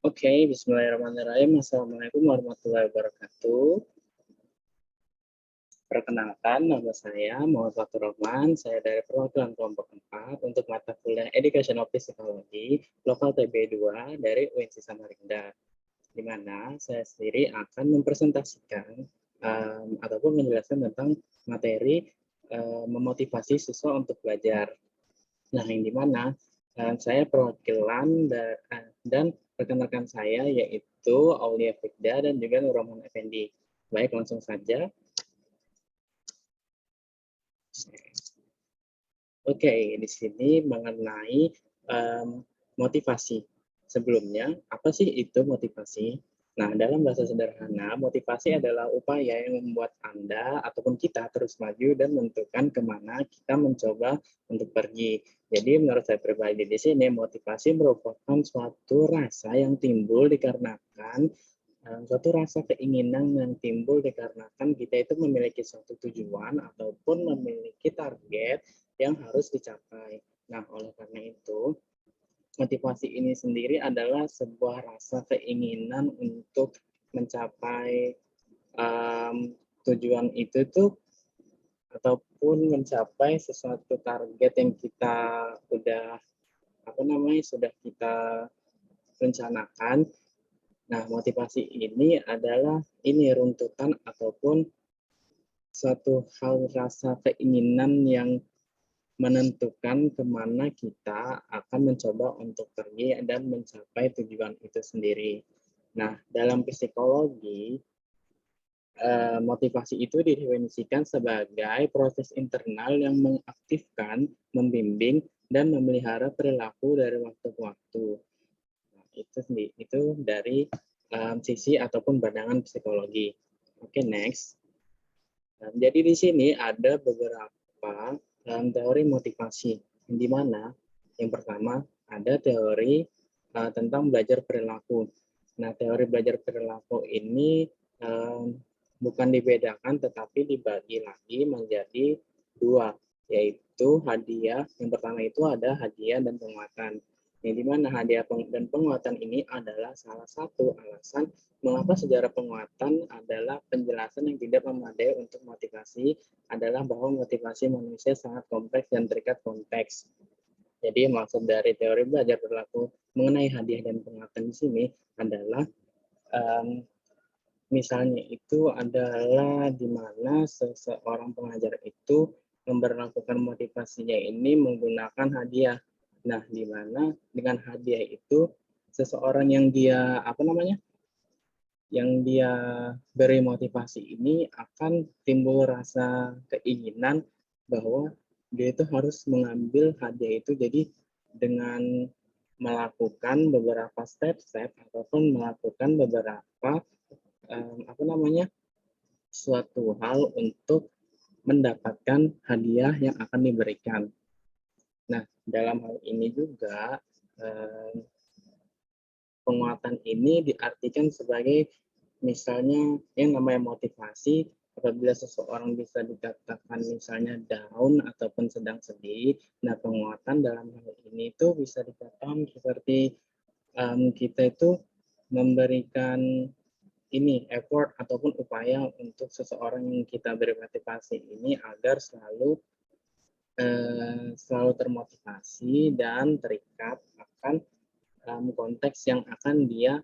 Oke, bismillahirrahmanirrahim. Assalamualaikum warahmatullahi wabarakatuh. Perkenalkan, nama saya Muhammad Fatur Rahman. Saya dari perwakilan kelompok 4 untuk mata kuliah Education of Psychology, Lokal TB2 dari UNC Samarinda. Di mana saya sendiri akan mempresentasikan ataupun menjelaskan tentang materi memotivasi siswa untuk belajar. Nah, yang di mana saya perwakilan dan rekan-rekan saya yaitu Aulia Fikda dan juga Nur Rahman Effendi. Baik, langsung saja. Oke, di sini mengenai motivasi. Sebelumnya, apa sih itu motivasi? Nah, dalam bahasa sederhana, motivasi adalah upaya yang membuat Anda ataupun kita terus maju dan menentukan kemana kita mencoba untuk pergi. Jadi, menurut saya pribadi di sini, motivasi merupakan suatu rasa yang timbul dikarenakan suatu rasa keinginan yang timbul dikarenakan kita itu memiliki suatu tujuan ataupun memiliki target yang harus dicapai. Nah, oleh karena itu, motivasi ini sendiri adalah sebuah rasa keinginan untuk mencapai tujuan itu tuh ataupun mencapai sesuatu target yang kita udah sudah kita rencanakan. Nah, motivasi ini adalah runtutan ataupun suatu hal rasa keinginan yang menentukan kemana kita akan mencoba untuk pergi dan mencapai tujuan itu sendiri. Nah, dalam psikologi, motivasi itu didefinisikan sebagai proses internal yang mengaktifkan, membimbing, dan memelihara perilaku dari waktu ke waktu. Nah, itu dari sisi ataupun pandangan psikologi. Oke, next. Jadi di sini ada beberapa teori motivasi, di mana yang pertama ada teori tentang belajar perilaku. Nah, teori belajar perilaku ini bukan dibedakan, tetapi dibagi lagi menjadi dua, yaitu hadiah. Yang pertama itu ada hadiah dan penguatan. Yang dimana hadiah dan penguatan ini adalah salah satu alasan mengapa sejarah penguatan adalah penjelasan yang tidak memadai untuk motivasi, adalah bahwa motivasi manusia sangat kompleks dan terikat konteks. Jadi maksud dari teori belajar perilaku mengenai hadiah dan penguatan di sini adalah misalnya itu adalah di mana seseorang pengajar itu memperlakukan motivasinya ini menggunakan hadiah. Nah, di mana dengan hadiah itu seseorang yang dia yang dia beri motivasi ini akan timbul rasa keinginan bahwa dia itu harus mengambil hadiah itu. Jadi dengan melakukan beberapa step-step ataupun melakukan beberapa suatu hal untuk mendapatkan hadiah yang akan diberikan. Nah, dalam hal ini juga penguatan ini diartikan sebagai misalnya yang namanya motivasi. Apabila seseorang bisa dikatakan misalnya down ataupun sedang sedih, nah penguatan dalam hal ini itu bisa dikatakan seperti kita itu memberikan effort ataupun upaya untuk seseorang yang kita beri motivasi ini agar selalu termotivasi dan terikat akan konteks yang akan dia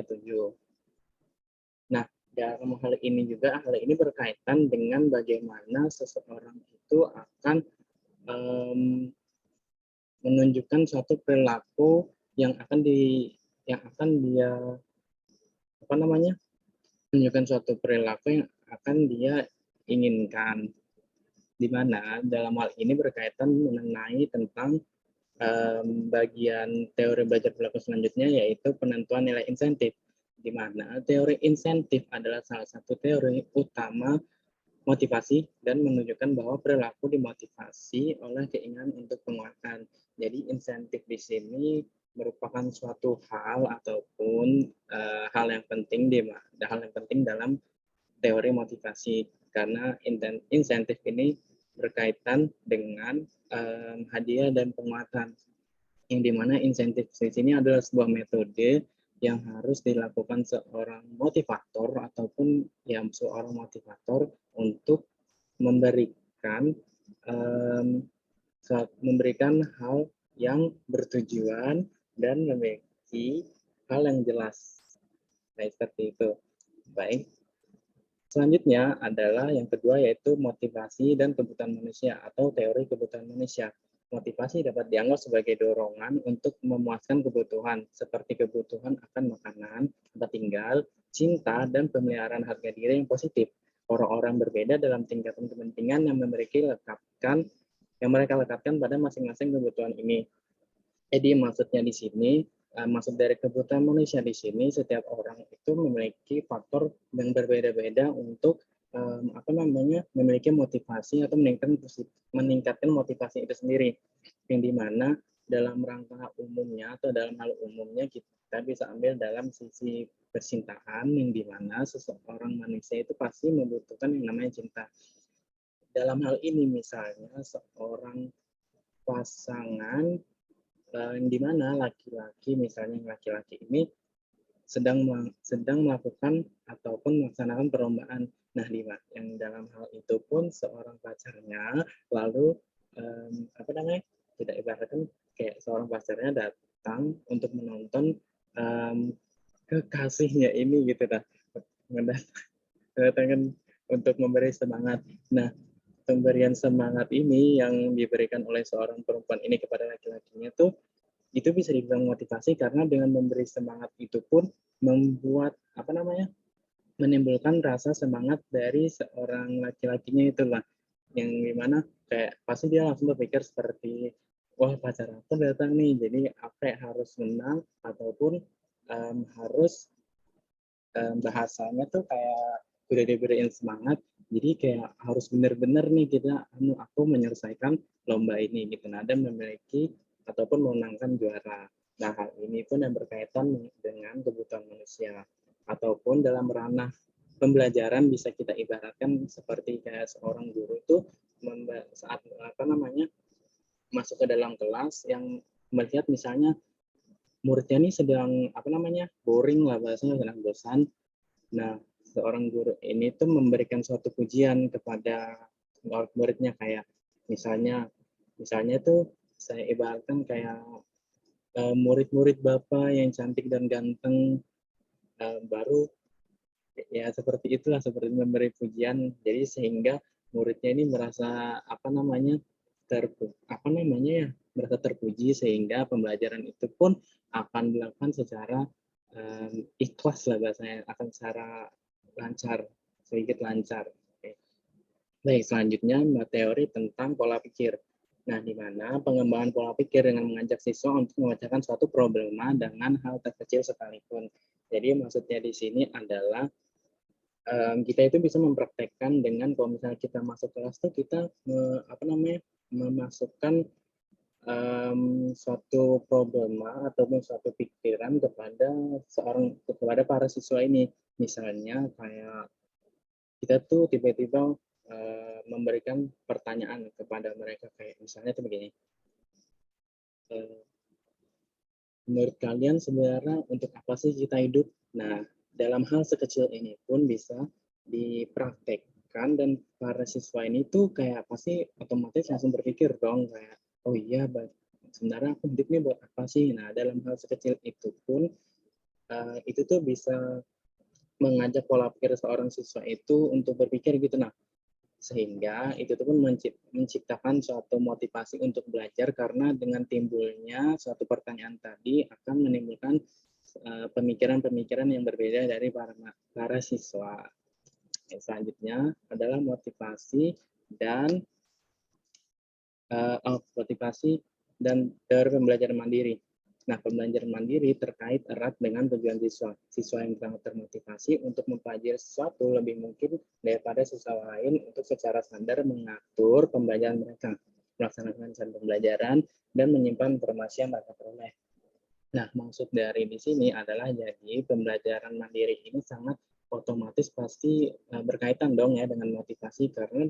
tuju. Nah, dalam hal ini berkaitan dengan bagaimana seseorang itu akan menunjukkan suatu perilaku yang akan dia menunjukkan suatu perilaku yang akan dia inginkan, di mana dalam hal ini berkaitan mengenai tentang bagian teori belajar perilaku selanjutnya, yaitu penentuan nilai insentif, di mana teori insentif adalah salah satu teori utama motivasi dan menunjukkan bahwa perilaku dimotivasi oleh keinginan untuk penguatan. Jadi insentif di sini merupakan suatu hal ataupun hal yang penting dalam teori motivasi, karena insentif ini berkaitan dengan hadiah dan penguatan. yang dimana insentif di sini adalah sebuah metode yang harus dilakukan seorang motivator ataupun yang seorang motivator untuk memberikan memberikan hal yang bertujuan dan memiliki hal yang jelas. Nah, seperti itu. Baik. Selanjutnya adalah yang kedua, yaitu motivasi dan kebutuhan manusia atau teori kebutuhan manusia. Motivasi dapat dianggap sebagai dorongan untuk memuaskan kebutuhan, seperti kebutuhan akan makanan, tempat tinggal, cinta, dan pemeliharaan harga diri yang positif. Orang-orang berbeda dalam tingkatan kepentingan yang mereka lekatkan pada masing-masing kebutuhan ini. Jadi maksudnya di sini, maksud dari kebutuhan manusia di sini, setiap orang itu memiliki faktor yang berbeda-beda untuk memiliki motivasi atau meningkatkan motivasi itu sendiri, yang dimana dalam rangka umumnya atau dalam hal umumnya kita bisa ambil dalam sisi percintaan, yang dimana seseorang manusia itu pasti membutuhkan yang namanya cinta. Dalam hal ini misalnya seorang pasangan di mana laki-laki, misalnya laki-laki ini sedang melakukan ataupun melaksanakan perlombaan. Nah, yang dalam hal itu pun seorang pacarnya lalu tidak ibaratkan kayak seorang pacarnya datang untuk menonton kekasihnya ini gitu dah, mendatangkan untuk memberi semangat. Nah, pemberian semangat ini yang diberikan oleh seorang perempuan ini kepada laki-lakinya tuh itu bisa dibilang motivasi, karena dengan memberi semangat itu pun membuat menimbulkan rasa semangat dari seorang laki-lakinya itulah, yang dimana kayak pasti dia langsung berpikir seperti, wah pacar aku datang nih, jadi apa harus menang ataupun harus bahasanya tuh kayak udah diberiin semangat, jadi kayak harus benar-benar nih aku menyelesaikan lomba ini gitu, dan memiliki ataupun memenangkan juara. Nah, hal ini pun yang berkaitan dengan kebutuhan manusia, ataupun dalam ranah pembelajaran bisa kita ibaratkan seperti kayak seorang guru itu saat masuk ke dalam kelas yang melihat misalnya muridnya ini sedang boring lah bahasanya, sedang bosan. Nah, seorang guru ini tuh memberikan suatu pujian kepada muridnya, kayak misalnya tuh saya ibaratkan kayak murid-murid Bapak yang cantik dan ganteng baru, ya seperti itulah, seperti memberi pujian, jadi sehingga muridnya ini merasa merasa terpuji, sehingga pembelajaran itu pun akan dilakukan secara ikhlas lah bahasanya, akan secara lancar, sedikit lancar. Oke. Baik, selanjutnya teori tentang pola pikir. Nah, di mana pengembangan pola pikir dengan mengajak siswa untuk memecahkan suatu problema dengan hal terkecil sekalipun. Jadi maksudnya di sini adalah kita itu bisa mempraktekkan dengan, kalau misalnya kita masuk kelas tuh kita memasukkan suatu problema ataupun suatu pikiran kepada para siswa ini. Misalnya kayak kita tuh tiba-tiba memberikan pertanyaan kepada mereka, kayak misalnya tuh begini, menurut kalian sebenarnya untuk apa sih kita hidup? Nah, dalam hal sekecil ini pun bisa dipraktekkan, dan para siswa ini tuh kayak pasti otomatis langsung berpikir dong, kayak oh iya, sebenarnya aku hidup nih buat apa sih? Nah, dalam hal sekecil itu pun itu tuh bisa mengajak pola pikir seorang siswa itu untuk berpikir gitu. Nah, sehingga itu tuh pun menciptakan suatu motivasi untuk belajar, karena dengan timbulnya suatu pertanyaan tadi akan menimbulkan pemikiran-pemikiran yang berbeda dari para siswa. Selanjutnya adalah motivasi dan dari pembelajaran mandiri. Nah, pembelajaran mandiri terkait erat dengan tujuan siswa. Siswa yang sangat termotivasi untuk mempelajari sesuatu lebih mungkin daripada siswa lain untuk secara sadar mengatur pembelajaran mereka, melaksanakan pembelajaran, dan menyimpan informasi yang mereka peroleh. Nah, maksud dari di sini adalah jadi pembelajaran mandiri ini sangat otomatis pasti berkaitan dong ya dengan motivasi, karena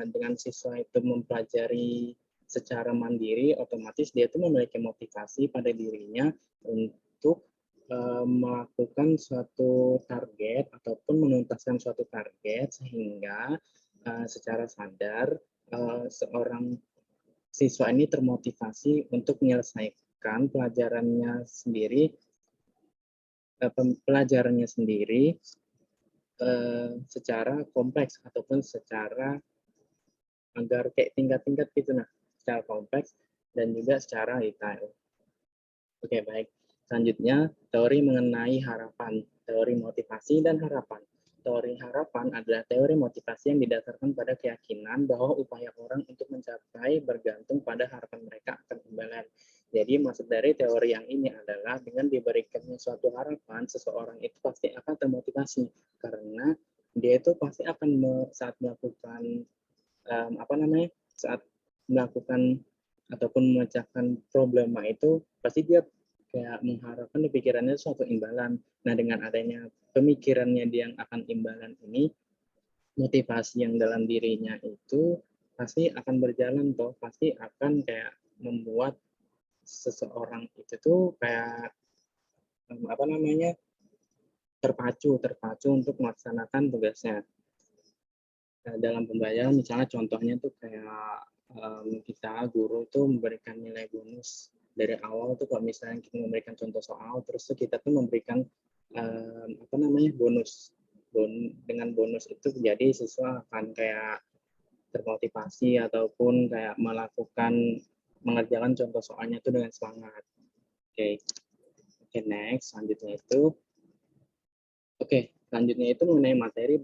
dengan siswa itu mempelajari secara mandiri, otomatis dia tuh memiliki motivasi pada dirinya untuk melakukan suatu target ataupun menuntaskan suatu target, sehingga secara sadar seorang siswa ini termotivasi untuk menyelesaikan pelajarannya sendiri secara kompleks ataupun secara agar kayak tingkat-tingkat gitu, nah, secara kompleks dan juga secara detail. Oke, baik. Selanjutnya, teori mengenai harapan, teori motivasi dan harapan. Teori harapan adalah teori motivasi yang didasarkan pada keyakinan bahwa upaya orang untuk mencapai bergantung pada harapan mereka akan imbalan. Jadi maksud dari teori yang ini adalah dengan diberikannya suatu harapan, seseorang itu pasti akan termotivasi karena dia itu pasti akan saat melakukan saat melakukan ataupun memecahkan problema itu pasti dia kayak mengharapkan di pikirannya suatu imbalan. Nah, dengan adanya pemikirannya dia yang akan imbalan ini, motivasi yang dalam dirinya itu pasti akan berjalan toh, pasti akan kayak membuat seseorang itu tuh kayak terpacu untuk melaksanakan tugasnya. Nah, dalam pembelajaran misalnya contohnya tuh kayak kita guru tuh memberikan nilai bonus dari awal tuh, kalau misalnya kita memberikan contoh soal, terus tuh kita tuh memberikan bonus. Dengan bonus itu jadi siswa akan kayak termotivasi ataupun kayak mengerjakan contoh soalnya tuh dengan semangat. Oke, next. Selanjutnya itu mengenai materi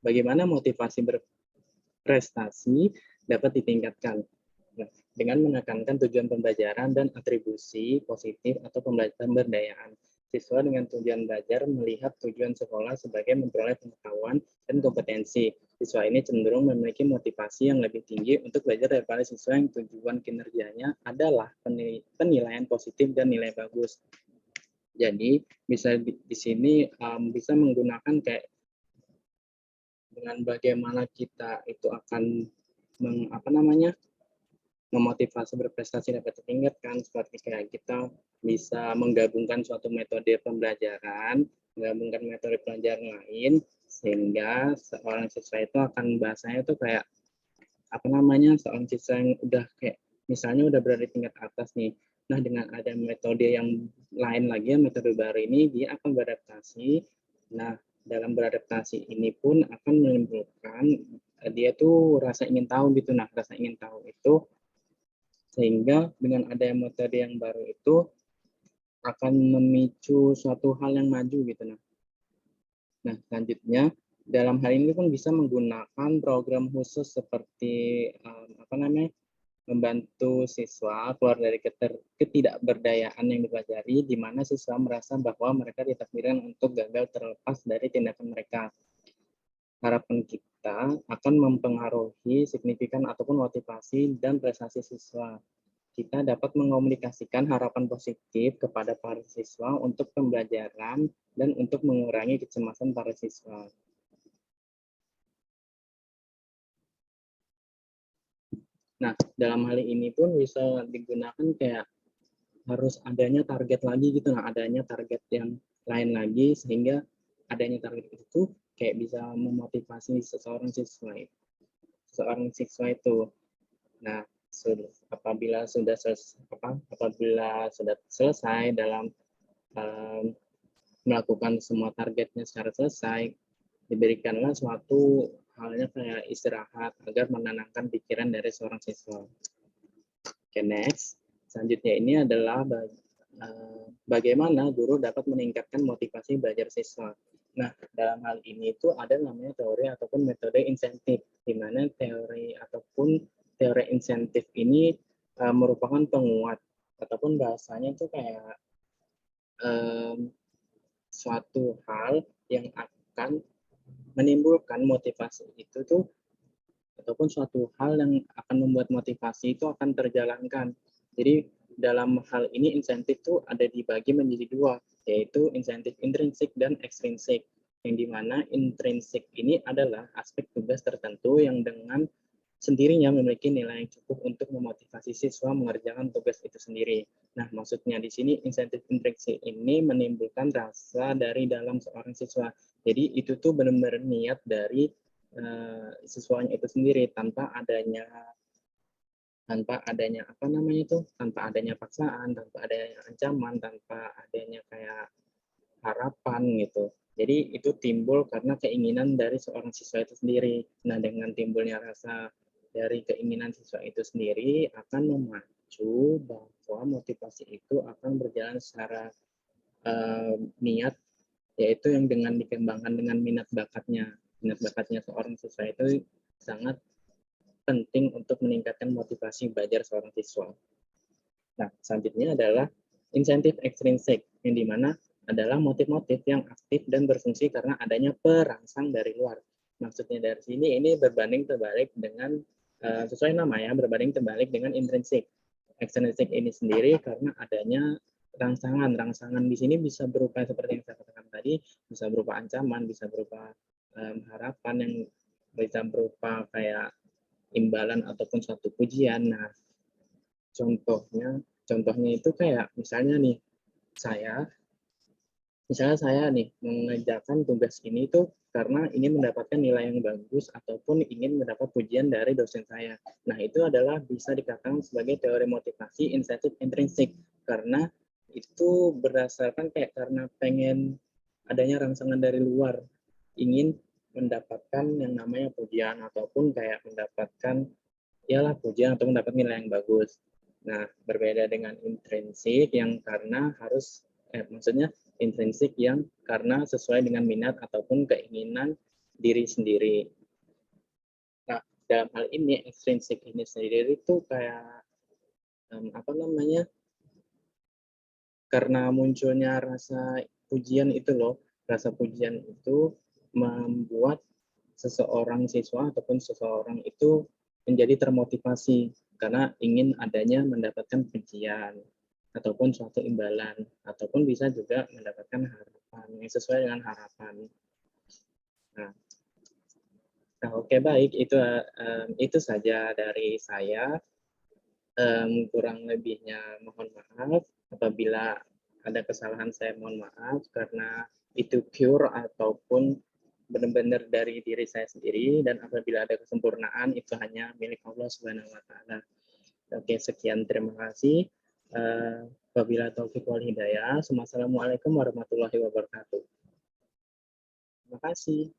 bagaimana motivasi berprestasi dapat ditingkatkan. Nah, dengan menekankan tujuan pembelajaran dan atribusi positif atau pemberdayaan. Siswa dengan tujuan belajar melihat tujuan sekolah sebagai memperoleh pengetahuan dan kompetensi. Siswa ini cenderung memiliki motivasi yang lebih tinggi untuk belajar daripada siswa yang tujuan kinerjanya adalah penilaian positif dan nilai bagus. Jadi bisa di sini bisa menggunakan kayak dengan bagaimana kita itu akan memotivasi berprestasi dapat ditingkatkan, seperti kayak kita bisa menggabungkan suatu metode pembelajaran, menggabungkan metode pelajaran lain, sehingga seorang siswa itu akan bahasanya itu kayak seorang siswa yang udah kayak misalnya udah berada di tingkat atas nih. Nah, dengan ada metode yang lain lagi, metode baru ini dia akan beradaptasi. Nah, dalam beradaptasi ini pun akan menimbulkan dia tuh rasa ingin tahu gitu. Nah, rasa ingin tahu itu sehingga dengan adanya metode yang baru itu akan memicu suatu hal yang maju gitu. Nah, selanjutnya dalam hal ini pun bisa menggunakan program khusus seperti membantu siswa keluar dari ketidakberdayaan yang dipelajari, di mana siswa merasa bahwa mereka ditakdirkan untuk gagal terlepas dari tindakan mereka. Harapan kita akan mempengaruhi signifikan ataupun motivasi dan prestasi siswa. Kita dapat mengomunikasikan harapan positif kepada para siswa untuk pembelajaran dan untuk mengurangi kecemasan para siswa. Nah, dalam hal ini pun bisa digunakan kayak harus adanya target lagi gitu, adanya target yang lain lagi, sehingga adanya target itu kayak bisa memotivasi seseorang siswa itu. Nah, apabila sudah selesai dalam melakukan semua targetnya secara selesai, diberikanlah suatu halnya kayak istirahat agar menenangkan pikiran dari seorang siswa. Oke, next. Selanjutnya ini adalah bagaimana guru dapat meningkatkan motivasi belajar siswa. Nah, dalam hal ini itu ada namanya teori ataupun metode insentif, di mana teori insentif ini merupakan penguat ataupun bahasanya itu kayak suatu hal yang akan menimbulkan motivasi itu tuh, ataupun suatu hal yang akan membuat motivasi itu akan terjalankan. Jadi dalam hal ini insentif itu ada dibagi menjadi dua, yaitu insentif intrinsik dan ekstrinsik. Yang dimana intrinsik ini adalah aspek tugas tertentu yang dengan sendirinya memiliki nilai yang cukup untuk memotivasi siswa mengerjakan tugas itu sendiri. Nah, maksudnya di sini insentif intrinsik ini menimbulkan rasa dari dalam seorang siswa. Jadi itu tuh benar-benar niat dari siswanya itu sendiri tanpa adanya apa namanya itu, tanpa adanya paksaan, tanpa adanya ancaman, tanpa adanya kayak harapan gitu. Jadi itu timbul karena keinginan dari seorang siswa itu sendiri. Nah, dengan timbulnya rasa dari keinginan siswa itu sendiri akan memacu bahwa motivasi itu akan berjalan secara niat, yaitu yang dengan dikembangkan dengan minat bakatnya. Minat bakatnya seorang siswa itu sangat penting untuk meningkatkan motivasi belajar seorang siswa. Nah, selanjutnya adalah insentif ekstrinsik, yang dimana adalah motif-motif yang aktif dan berfungsi karena adanya perangsang dari luar. Maksudnya dari sini ini berbanding terbalik dengan sesuai nama ya, berbanding terbalik dengan intrinsik. Ekstrinsik ini sendiri karena adanya rangsangan. Rangsangan di sini bisa berupa seperti yang saya katakan tadi, bisa berupa ancaman, bisa berupa harapan, yang bisa berupa kayak imbalan ataupun suatu pujian. Nah, contohnya itu kayak misalnya nih, saya mengerjakan tugas ini tuh karena ingin mendapatkan nilai yang bagus ataupun ingin mendapat pujian dari dosen saya. Nah, itu adalah bisa dikatakan sebagai teori motivasi insentif intrinsik, karena itu berdasarkan kayak karena pengen adanya rangsangan dari luar, ingin mendapatkan yang namanya pujian ataupun kayak mendapatkan ialah pujian atau mendapat nilai yang bagus. Nah, berbeda dengan intrinsik yang karena harus maksudnya intrinsik yang karena sesuai dengan minat ataupun keinginan diri sendiri. Nah, dalam hal ini ekstrinsik ini sendiri itu kayak apa namanya? Karena munculnya rasa pujian itu loh, rasa pujian itu membuat seseorang siswa ataupun seseorang itu menjadi termotivasi karena ingin adanya mendapatkan pujian ataupun suatu imbalan, ataupun bisa juga mendapatkan harapan yang sesuai dengan harapan. Nah, oke, baik, itu saja dari saya. Kurang lebihnya mohon maaf. Apabila ada kesalahan, saya mohon maaf karena itu pure ataupun benar-benar dari diri saya sendiri, dan apabila ada kesempurnaan itu hanya milik Allah Subhanahu wa taala. Oke, sekian, terima kasih. Wabillahi taufiq wal hidayah. Assalamualaikum warahmatullahi wabarakatuh. Terima kasih.